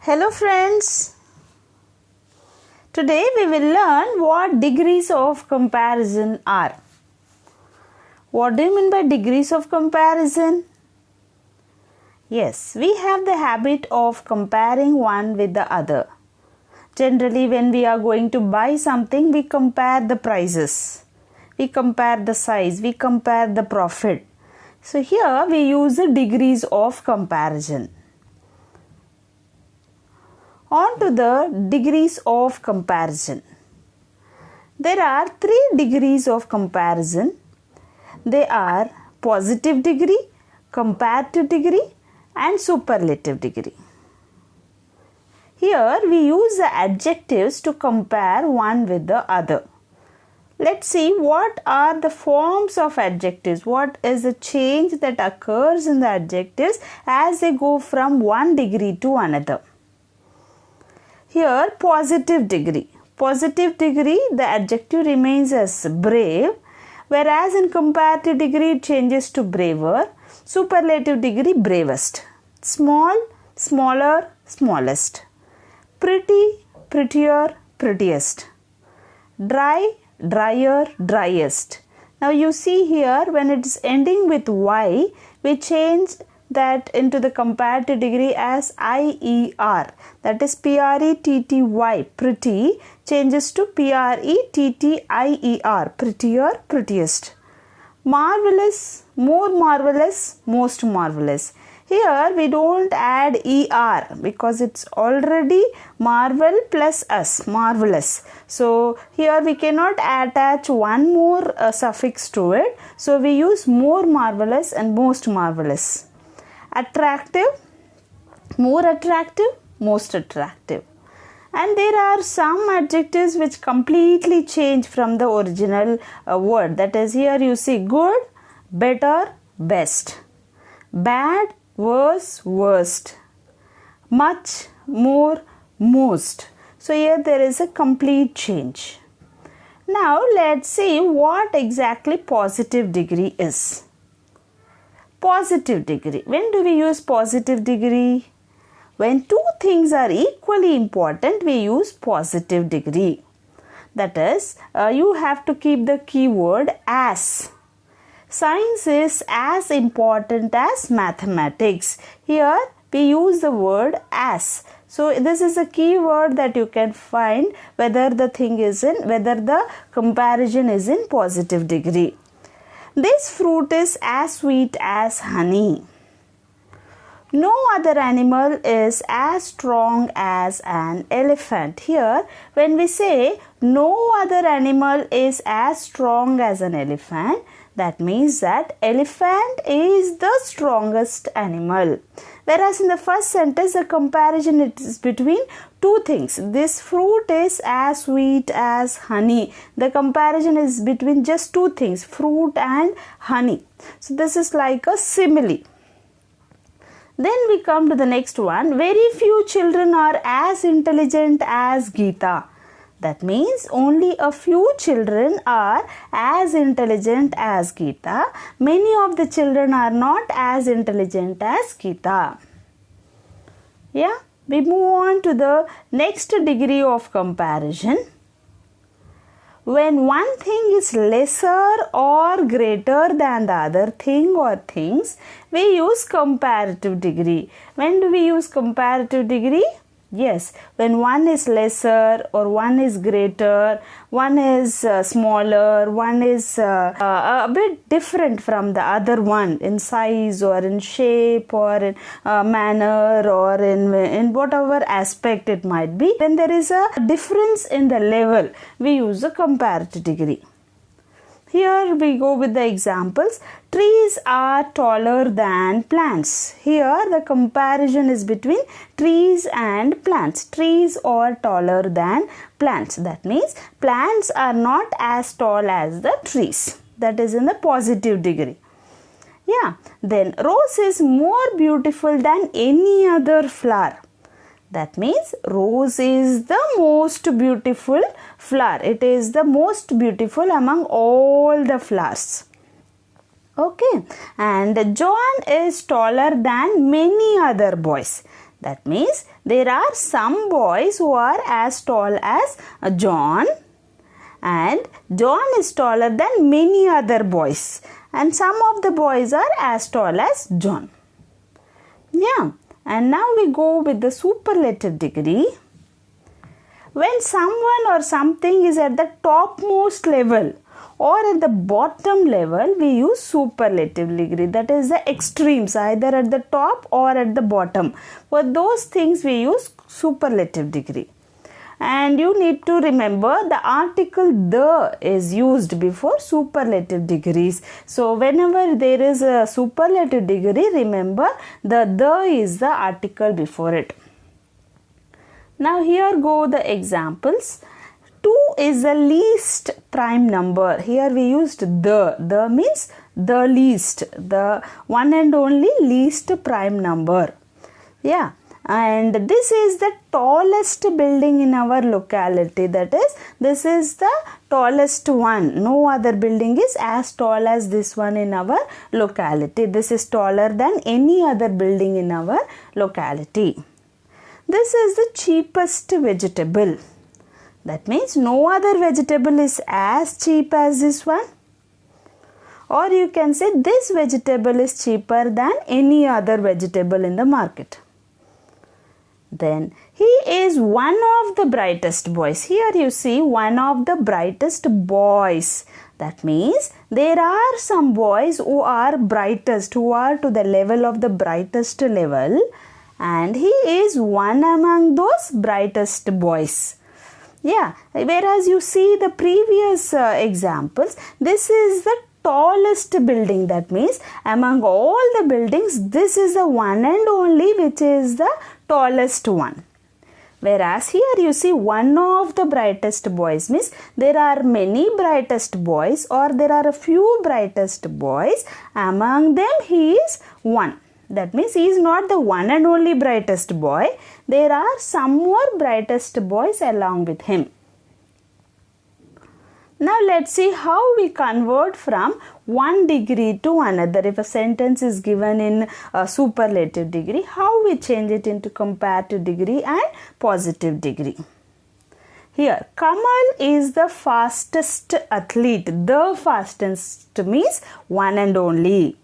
Hello friends, today we will learn what degrees of comparison are. What do you mean by degrees of comparison? Yes, we have the habit of comparing one with the other. Generally, when we are going to buy something, we compare the prices, we compare the size, we compare the profit. So here we use the degrees of comparison. On to the degrees of comparison. There are 3 degrees of comparison. They are positive degree, comparative degree and superlative degree. Here we use the adjectives to compare one with the other. Let's see what are the forms of adjectives. What is the change that occurs in the adjectives as they go from one degree to another. Here, positive degree. Positive degree, the adjective remains as brave, whereas in comparative degree it changes to braver. Superlative degree, bravest. Small, smaller, smallest. Pretty, prettier, prettiest. Dry, drier, driest. Now you see here when it is ending with Y, we change that into the comparative degree as IER, that is PRETTY, pretty changes to PRETTIER, prettier, prettiest. Marvelous, more marvelous, most marvelous. Here we don't add ER because it's already marvel plus us, marvelous. So here we cannot attach one more suffix to it. So we use more marvelous and most marvelous. Attractive, more attractive, most attractive. And there are some adjectives which completely change from the original word. That is, here you see good, better, best. Bad, worse, worst. Much, more, most. So here there is a complete change. Now let's see what exactly positive degree is. Positive degree. When do we use positive degree? When two things are equally important, we use positive degree. That is, you have to keep the keyword as. Science is as important as mathematics. Here we use the word as. So this is a keyword that you can find whether the comparison is in positive degree. This fruit is as sweet as honey. No other animal is as strong as an elephant. Here, when we say no other animal is as strong as an elephant, that means that elephant is the strongest animal. Whereas in the first sentence, the comparison is between two things. This fruit is as sweet as honey. The comparison is between just two things, fruit and honey. So this is like a simile. Then we come to the next one. Very few children are as intelligent as Geeta. That means only a few children are as intelligent as Geeta. Many of the children are not as intelligent as Geeta. Yeah, we move on to the next degree of comparison. When one thing is lesser or greater than the other thing or things, we use comparative degree. When do we use comparative degree? Yes, when one is lesser or one is greater, one is smaller, one is a bit different from the other one in size or in shape or in manner or in whatever aspect it might be. When there is a difference in the level, we use a comparative degree. Here we go with the examples. Trees are taller than plants. Here the comparison is between trees and plants. Trees are taller than plants. That means plants are not as tall as the trees. That is in the positive degree. Yeah. Then rose is more beautiful than any other flower. That means rose is the most beautiful flower. It is the most beautiful among all the flowers. Okay. And John is taller than many other boys. That means there are some boys who are as tall as John, and John is taller than many other boys, and some of the boys are as tall as John. Yeah, and now we go with the superlative degree. When someone or something is at the topmost level or at the bottom level, we use superlative degree. That is the extremes, either at the top or at the bottom. For those things we use superlative degree. And you need to remember the article the is used before superlative degrees. So whenever there is a superlative degree, remember the is the article before it. Now here go the examples. 2 is the least prime number. Here we used the. The means the least, the one and only least prime number. Yeah. And this is the tallest building in our locality. That is, this is the tallest one. No other building is as tall as this one in our locality. This is taller than any other building in our locality. This is the cheapest vegetable. That means no other vegetable is as cheap as this one. Or you can say this vegetable is cheaper than any other vegetable in the market. Then he is one of the brightest boys. Here you see one of the brightest boys. That means there are some boys who are brightest, who are to the level of the brightest level, and he is one among those brightest boys. Yeah, whereas you see the previous examples, this is the tallest building. That means among all the buildings, this is the one and only which is the tallest one. Whereas here you see one of the brightest boys, means there are many brightest boys or there are a few brightest boys. Among them he is one. That means he is not the one and only brightest boy. There are some more brightest boys along with him. Now let's see how we convert from one degree to another. If a sentence is given in a superlative degree, how we change it into comparative degree and positive degree. Here, Kamal is the fastest athlete. The fastest means one and only.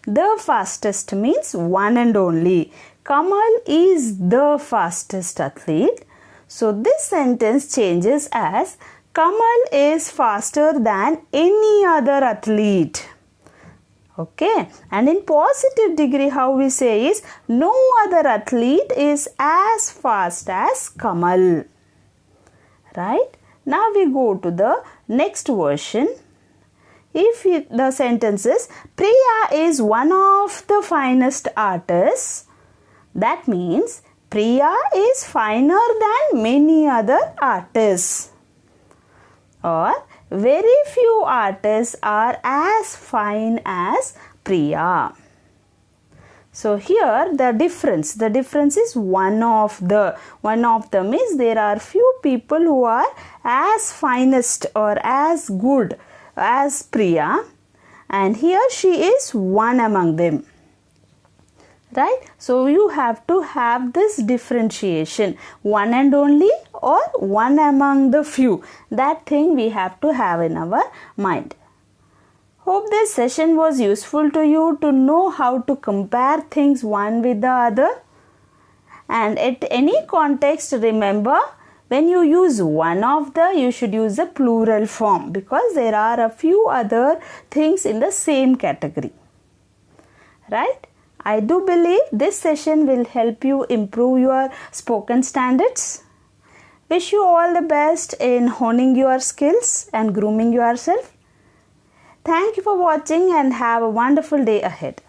The fastest means one and only. Kamal is the fastest athlete. So this sentence changes as Kamal is faster than any other athlete. Okay, and in positive degree how we say is no other athlete is as fast as Kamal. Right? Now we go to the next version. If the sentence is Priya is one of the finest artists, that means Priya is finer than many other artists. Or very few artists are as fine as Priya. So here the difference is one of the. One of them is there are few people who are as finest or as good as Priya, and here she is one among them. Right? So you have to have this differentiation, one and only or one among the few. That thing we have to have in our mind. Hope this session was useful to you to know how to compare things one with the other. And at any context, remember, when you use one of the, you should use the plural form because there are a few other things in the same category. Right? I do believe this session will help you improve your spoken standards. Wish you all the best in honing your skills and grooming yourself. Thank you for watching and have a wonderful day ahead.